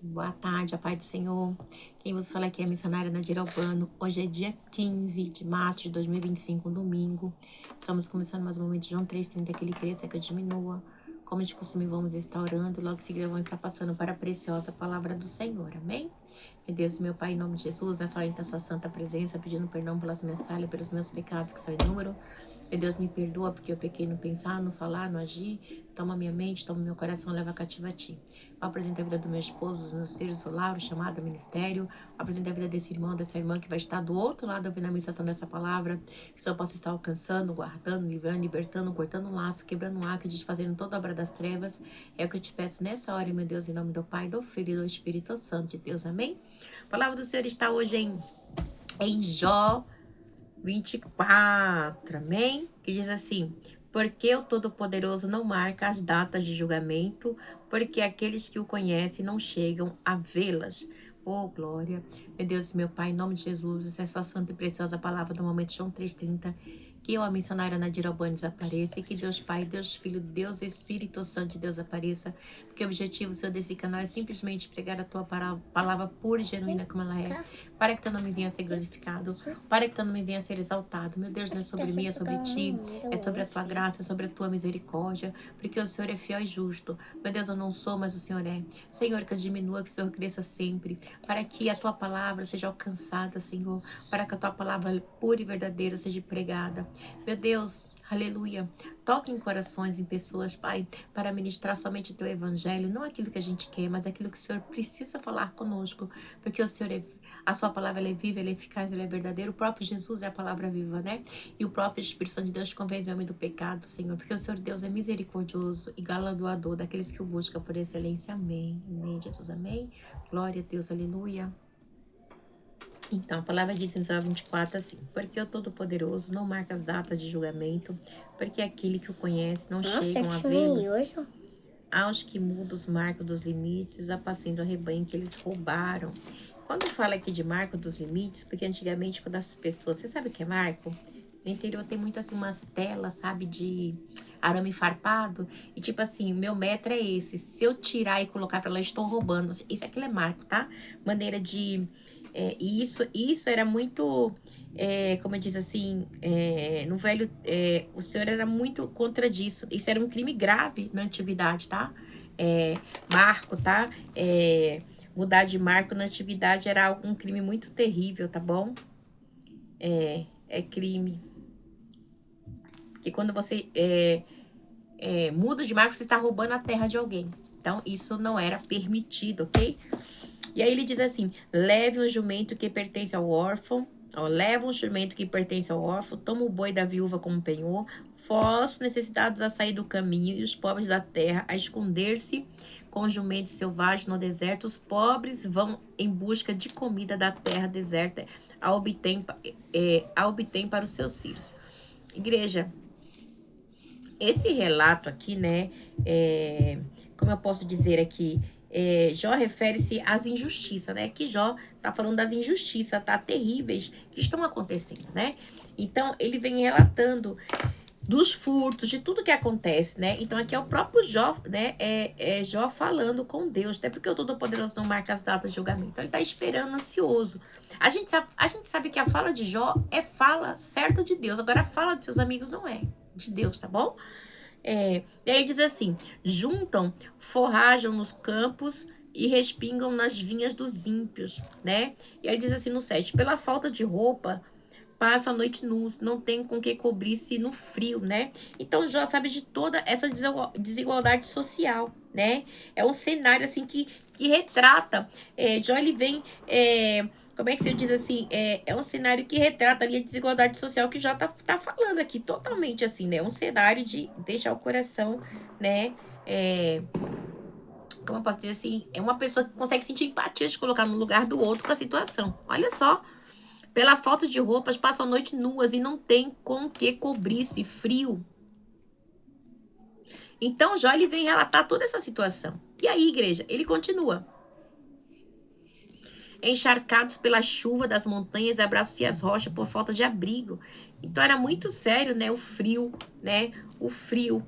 Boa tarde, a paz do Senhor. Quem vos fala aqui é a missionária Nadira Albano. Hoje é dia 15 de março de 2025, um domingo. Estamos começando mais um momento de João 3,30, que ele cresça, que eu diminua. Como de costume, vamos estar orando. Logo em seguida, vamos estar passando para a preciosa palavra do Senhor. Amém? Meu Deus, meu Pai, em nome de Jesus, nessa hora está a sua santa presença, pedindo perdão pelas minhas falhas, pelos meus pecados, que são em número. Meu Deus, me perdoa porque eu pequei no pensar, no falar, no agir. Toma minha mente, toma meu coração, leva cativo a ti. Eu apresento a vida do meu esposo, dos meus filhos, o Lauro, chamado a ministério. Eu apresento a vida desse irmão, dessa irmã que vai estar do outro lado ouvindo a ministração dessa palavra. Que o Senhor possa estar alcançando, guardando, livrando, libertando, cortando um laço, quebrando um arco, desfazendo toda obra das trevas. É o que eu te peço nessa hora, meu Deus, em nome do Pai, do Filho e do Espírito Santo de Deus. Amém? A palavra do Senhor está hoje em Jó 24, amém? Que diz assim: porque o Todo-Poderoso não marca as datas de julgamento, porque aqueles que o conhecem não chegam a vê-las. Oh, glória. Meu Deus, meu Pai, em nome de Jesus, essa é a sua santa e preciosa palavra do momento, João 3,30. Que eu, a missionária Nadira Albano, desapareça e que Deus Pai, Deus Filho, Deus Espírito Santo de Deus apareça. Porque o objetivo, Senhor, desse canal é simplesmente pregar a tua palavra pura e genuína como ela é. Para que teu nome venha a ser glorificado, para que teu nome venha a ser exaltado. Meu Deus, não é sobre mim, é sobre ti, é sobre a tua graça, é sobre a tua misericórdia, porque o Senhor é fiel e justo. Meu Deus, eu não sou, mas o Senhor é. Senhor, que eu diminua, que o Senhor cresça sempre, para que a tua palavra seja alcançada, Senhor, para que a tua palavra pura e verdadeira seja pregada. Meu Deus, aleluia. Toque em corações, em pessoas, Pai, para ministrar somente o teu evangelho, não aquilo que a gente quer, mas aquilo que o Senhor precisa falar conosco, porque o Senhor a sua palavra ela é viva, ela é eficaz, ela é verdadeira. O próprio Jesus é a palavra viva, né? E o próprio Espírito Santo de Deus convence o homem do pecado, Senhor, porque o Senhor Deus é misericordioso e galardoador daqueles que o buscam por excelência. Amém. Amém, Jesus, amém. Glória a Deus, aleluia. Então, a palavra diz em Jó 24 assim: porque o Todo-Poderoso não marca as datas de julgamento, porque aquele que o conhece não chegam a vê-los. Aos que mudam os marcos dos limites, apacendo o rebanho que eles roubaram. Quando fala aqui de marco dos limites, porque antigamente quando as pessoas, você sabe o que é marco? No interior tem muito assim umas telas, sabe, de arame farpado, e tipo assim, meu metro é esse, se eu tirar e colocar pra lá, estou roubando. Isso aqui é marco, tá? Maneira de e isso era muito, como eu diz assim, no velho, o senhor era muito contra disso. Isso era um crime grave na antiguidade, tá? Marco, tá? Mudar de marco na antiguidade era um crime muito terrível, tá bom? É crime. Porque quando você muda de marco, você está roubando a terra de alguém. Então, isso não era permitido, ok? E aí ele diz assim: leve um jumento que pertence ao órfão. Ó, leva um jumento que pertence ao órfão, toma o boi da viúva como penhor, força os necessitados a sair do caminho e os pobres da terra a esconder-se com jumentos selvagens no deserto. Os pobres vão em busca de comida da terra deserta, a obtém para os seus filhos. Igreja, esse relato aqui, né, como eu posso dizer aqui, Jó refere-se às injustiças, né? Que Jó tá falando das injustiças, tá? Terríveis que estão acontecendo, né? Então, ele vem relatando dos furtos, de tudo que acontece, né? Então, aqui é o próprio Jó, né? Jó falando com Deus, até porque o Todo-Poderoso não marca as datas de julgamento. Então, ele tá esperando, ansioso. A gente sabe que a fala de Jó é fala certa de Deus. Agora, a fala de seus amigos não é de Deus, tá bom? E aí diz assim: juntam, forrajam nos campos e respingam nas vinhas dos ímpios, né? E aí diz assim no 7: pela falta de roupa, passam a noite nus, não tem com que cobrir-se no frio, né? Então Jó sabe de toda essa desigualdade social, né? É um cenário assim que retrata. Jó ele vem. Como é que se diz assim? É um cenário que retrata ali a desigualdade social que Jó tá falando aqui, totalmente assim, né? Um cenário de deixar o coração, né? Como eu posso dizer assim? É uma pessoa que consegue sentir empatia de colocar no lugar do outro com a situação. Olha só. Pela falta de roupas, passam a noite nuas e não tem com que cobrir-se, frio. Então, Jó ele vem relatar toda essa situação. E aí, igreja, ele continua. Encharcados pela chuva das montanhas, abraçam-se as rochas por falta de abrigo. Então, era muito sério, né? O frio, né? O frio.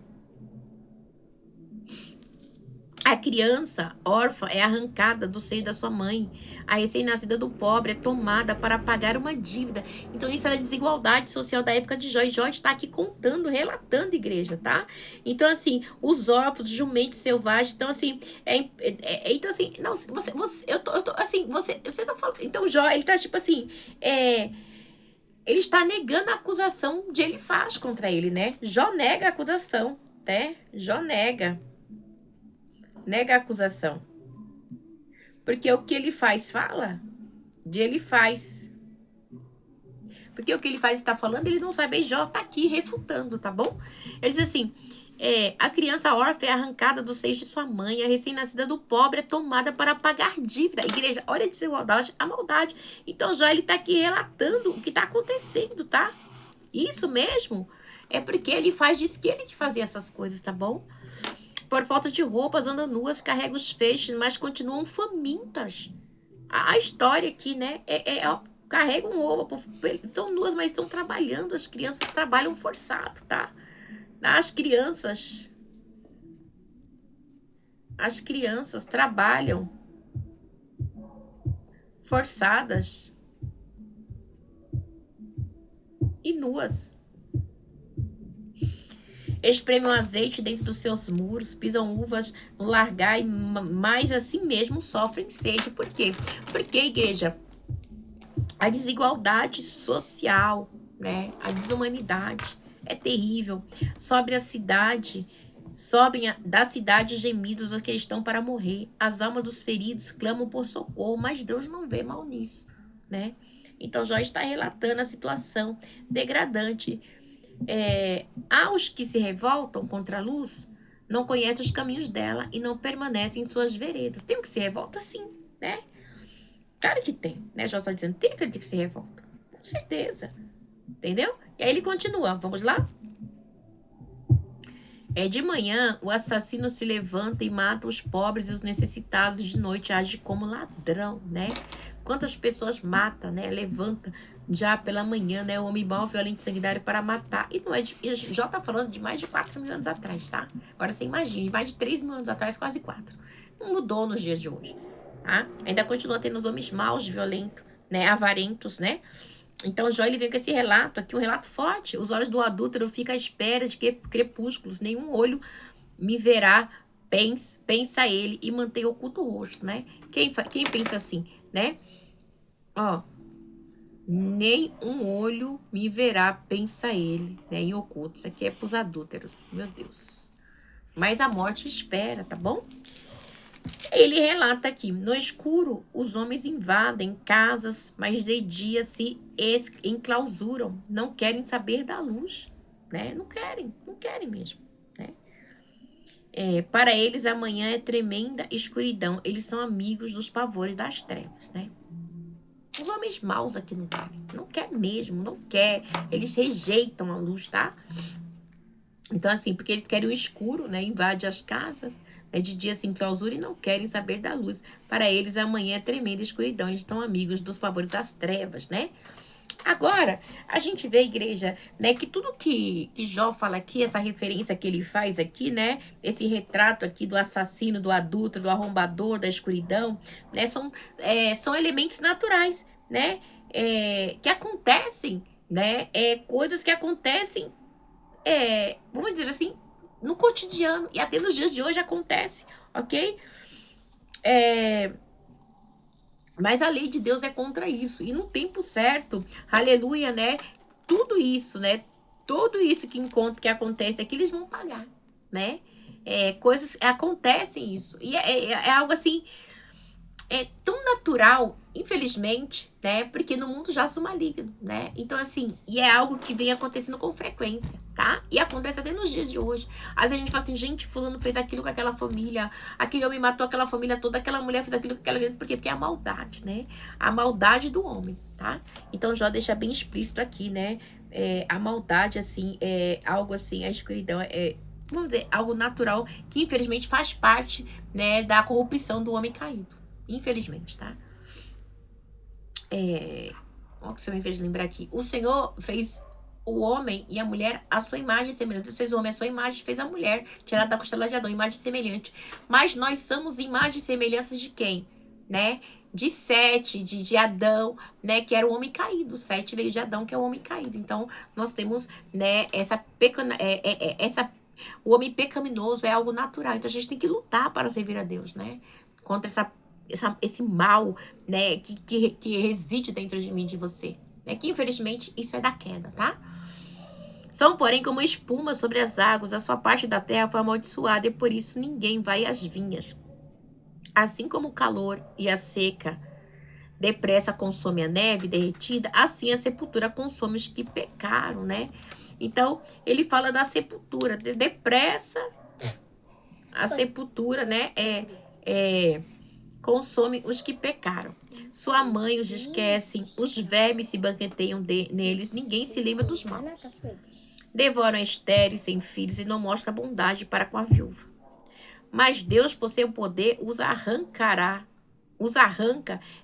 A criança órfã é arrancada do seio da sua mãe. A recém-nascida do pobre é tomada para pagar uma dívida. Então, isso era a desigualdade social da época de Jó. E Jó está aqui contando, relatando, igreja, tá? Então, assim, os órfãos, os jumentos selvagens. Então, assim, então, assim, não, você tá falando. Então, Jó, ele tá tipo assim, ele está negando a acusação de Elifaz contra ele, né? Jó nega a acusação, né? Jó nega a acusação. Porque o que ele faz fala de ele faz. Porque o que ele faz está falando, ele não sabe. E Jó tá aqui refutando, tá bom? Ele diz assim, a criança órfã é arrancada do seio de sua mãe, a recém-nascida do pobre é tomada para pagar dívida. Igreja, olha a desigualdade, a maldade. Então Jó, ele tá aqui relatando o que tá acontecendo, tá? Isso mesmo é porque ele faz, diz que ele que fazia essas coisas, tá bom? Por falta de roupas, andam nuas, carregam os feixes, mas continuam famintas. A história aqui, né? Carregam roupa, são nuas, mas estão trabalhando. As crianças trabalham forçado, tá? As crianças trabalham forçadas e nuas. Espremem o azeite dentro dos seus muros, pisam uvas no largar, mas assim mesmo sofrem sede. Por quê? Porque, igreja, a desigualdade social, né? A desumanidade é terrível. Sobre a cidade, sobem da cidade gemidos os que estão para morrer. As almas dos feridos clamam por socorro, mas Deus não vê mal nisso, né? Então Jó está relatando a situação degradante. Aos que se revoltam contra a luz, não conhecem os caminhos dela e não permanecem em suas veredas. Tem um que se revolta, sim, né? Claro que tem, né? Jó está dizendo, tem aquele que se revolta. Com certeza. Entendeu? E aí ele continua, vamos lá? De manhã, o assassino se levanta e mata os pobres e os necessitados. De noite, age como ladrão, né? Quantas pessoas mata, né? Levanta já pela manhã, né? O homem mau, violento e sanguinário para matar. E não é de... Já tá falando de mais de 4 mil anos atrás, tá? Agora você imagina, mais de 3 mil anos atrás, quase 4. Não mudou nos dias de hoje, tá? Ainda continua tendo os homens maus, violentos, né? Avarentos, né? Então, Jó, ele vem com esse relato aqui, um relato forte. Os olhos do adúltero ficam à espera de crepúsculos. Nenhum olho me verá, pensa ele, e mantém oculto o rosto, né? Quem pensa assim, né? Ó, nem um olho me verá, pensa ele, né? Em oculto. Isso aqui é pros adúlteros, meu Deus. Mas a morte espera, tá bom? Ele relata aqui, no escuro os homens invadem casas, mas de dia se enclausuram, não querem saber da luz, né? Não querem mesmo, né? Para eles amanhã é tremenda escuridão, eles são amigos dos pavores das trevas, né? Os homens maus aqui não quer mesmo, não quer, eles rejeitam a luz, tá? Então assim, porque eles querem o escuro, né? Invade as casas, de dia se enclausura e não querem saber da luz. Para eles, amanhã é tremenda escuridão. Eles estão amigos dos pavores das trevas, né? Agora, a gente vê, igreja, né, que tudo que Jó fala aqui, essa referência que ele faz aqui, né, esse retrato aqui do assassino, do adúltero, do arrombador, da escuridão, né, são elementos naturais, né, que acontecem, né, coisas que acontecem, vamos dizer assim, no cotidiano, e até nos dias de hoje acontece, ok? Mas a lei de Deus é contra isso, e no tempo certo, aleluia, né? Tudo isso, né? Tudo isso que acontece aqui, eles vão pagar, né? Coisas acontecem isso, e é algo assim, tão natural, infelizmente, né? Porque no mundo já sou maligno, né? Então, assim, e é algo que vem acontecendo com frequência, tá? E acontece até nos dias de hoje. Às vezes a gente fala assim, gente, fulano fez aquilo com aquela família, aquele homem matou aquela família toda, aquela mulher fez aquilo com aquela... Por quê? Porque é a maldade, né? A maldade do homem, tá? Então, Jó deixa bem explícito aqui, né? A maldade, assim, é algo assim, a escuridão vamos dizer, algo natural que infelizmente faz parte, né, da corrupção do homem caído. Infelizmente, tá? Olha o que você me fez lembrar aqui. O Senhor fez o homem e a mulher a sua imagem e semelhança. Deus fez o homem a sua imagem, fez a mulher, tirada da costela de Adão, imagem semelhante. Mas nós somos imagem e semelhança de quem? Né? De Sete, de Adão, né? Que era o homem caído. Sete veio de Adão, que é o homem caído. Então, nós temos, né, o homem pecaminoso é algo natural. Então, a gente tem que lutar para servir a Deus, né? Contra esse mal, né, que reside dentro de mim, de você. Né? Que, infelizmente, isso é da queda, tá? São, porém, como espuma sobre as águas, a sua parte da terra foi amaldiçoada, e por isso ninguém vai às vinhas. Assim como o calor e a seca depressa consome a neve derretida, assim a sepultura consome os que pecaram, né? Então, ele fala da sepultura. Depressa, a sepultura, né? Consome os que pecaram. Sua mãe os esquecem, os vermes se banqueteiam neles, ninguém se lembra dos maus. Devoram estéreis sem filhos e não mostra bondade para com a viúva. Mas Deus, por seu poder, os arranca,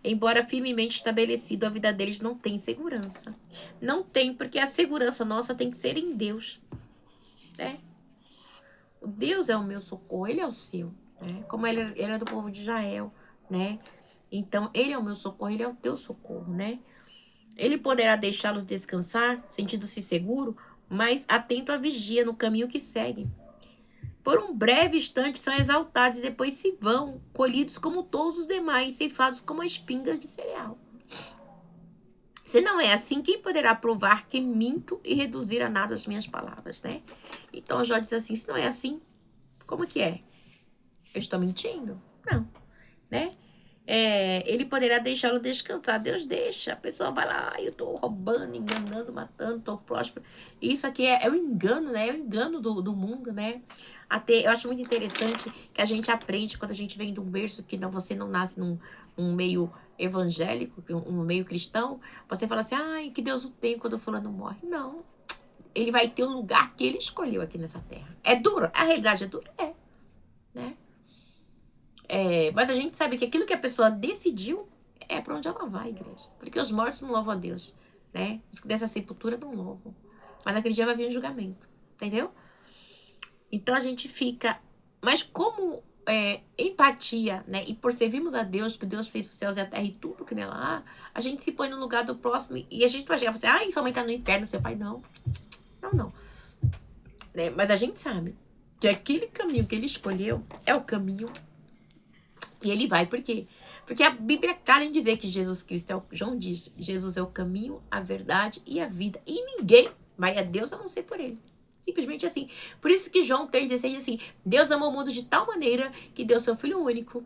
embora firmemente estabelecido, a vida deles não tem segurança. Não tem, porque a segurança nossa tem que ser em Deus. Né? O Deus é o meu socorro, Ele é o seu. Né? Como ele é do povo de Israel, né? Então, Ele é o meu socorro, Ele é o teu socorro, né? Ele poderá deixá-los descansar, sentindo-se seguro, mas atento à vigia no caminho que seguem. Por um breve instante são exaltados e depois se vão, colhidos como todos os demais, ceifados como as pingas de cereal. Se não é assim, quem poderá provar que minto e reduzir a nada as minhas palavras, né? Então Jó diz assim, se não é assim, como que é? Eu estou mentindo? Não, né? Ele poderá deixá-lo descansar. Deus deixa. A pessoa vai lá, eu tô roubando, enganando, matando, tô próspero. Isso aqui é o engano, né? É o engano do mundo, né? Até, eu acho muito interessante que a gente aprende quando a gente vem de um berço que você não nasce num meio evangélico, um meio cristão. Você fala assim, ai, que Deus o tem quando o fulano morre. Não. Ele vai ter um lugar que ele escolheu aqui nessa terra. É duro? A realidade é dura? É. Né? Mas a gente sabe que aquilo que a pessoa decidiu é para onde ela vai, igreja. Porque os mortos não louvam a Deus, né? Os que dessa sepultura não louvam. Mas naquele dia vai vir um julgamento, entendeu? Então a gente fica... Mas como empatia, né? E por servirmos a Deus, que Deus fez os céus e a terra e tudo que nela há, a gente se põe no lugar do próximo e a gente vai chegar e falar assim, sua mãe tá no inferno, seu pai não. Não. Né? Mas a gente sabe que aquele caminho que ele escolheu é o caminho e ele vai, por quê? Porque a Bíblia é clara em dizer que Jesus Cristo, João diz, Jesus é o caminho, a verdade e a vida. E ninguém vai a Deus a não ser por ele. Simplesmente assim. Por isso que João 3,16 diz assim, Deus amou o mundo de tal maneira que deu seu Filho único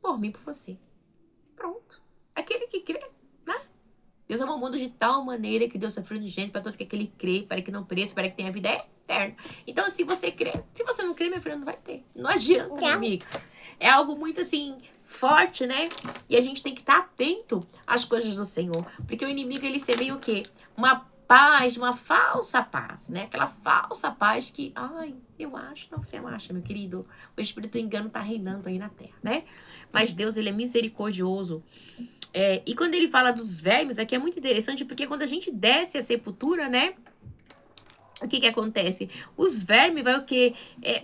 por mim e por você. Pronto. Aquele que crê, né? Deus amou o mundo de tal maneira que deu seu Filho unigênito para todo aquele que crê, para que não pereça, para que tenha vida eterna. Então, se você crê, se você não crê, meu filho, não vai ter. Não adianta, meu amigo. É algo muito, assim, forte, né? E a gente tem que estar atento às coisas do Senhor. Porque o inimigo, ele semeia o quê? Uma paz, uma falsa paz, né? Aquela falsa paz que, eu acho. Não, você não acha, meu querido? O espírito do engano tá reinando aí na terra, né? Mas Deus, ele é misericordioso. E quando ele fala dos vermes, aqui é muito interessante, porque quando a gente desce a sepultura, né? O que acontece? Os vermes vai o quê?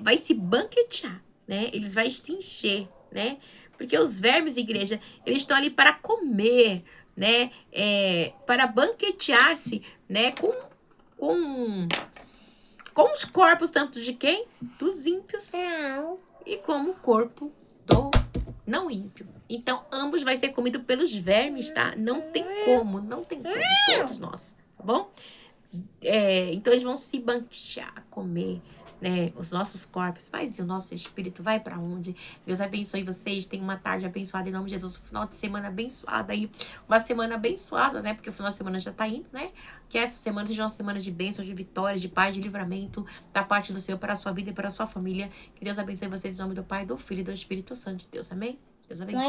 Vai se banquetear, né? Eles vão se encher, né? Porque os vermes, igreja, eles estão ali para comer, né? Para banquetear-se, né? Com os corpos, tanto de quem? Dos ímpios. E como o corpo do não ímpio. Então, ambos vai ser comido pelos vermes, tá? Não tem como. Todos nós, tá bom? Então eles vão se banquetear, comer, né, os nossos corpos, mas o nosso espírito vai para onde? Deus abençoe vocês, tenham uma tarde abençoada em nome de Jesus, um final de semana abençoado aí, uma semana abençoada, né, porque o final de semana já tá indo, né, que essa semana seja uma semana de bênçãos, de vitórias, de paz, de livramento da parte do Senhor para a sua vida e para a sua família, que Deus abençoe vocês em nome do Pai, do Filho e do Espírito Santo de Deus, amém? Deus abençoe.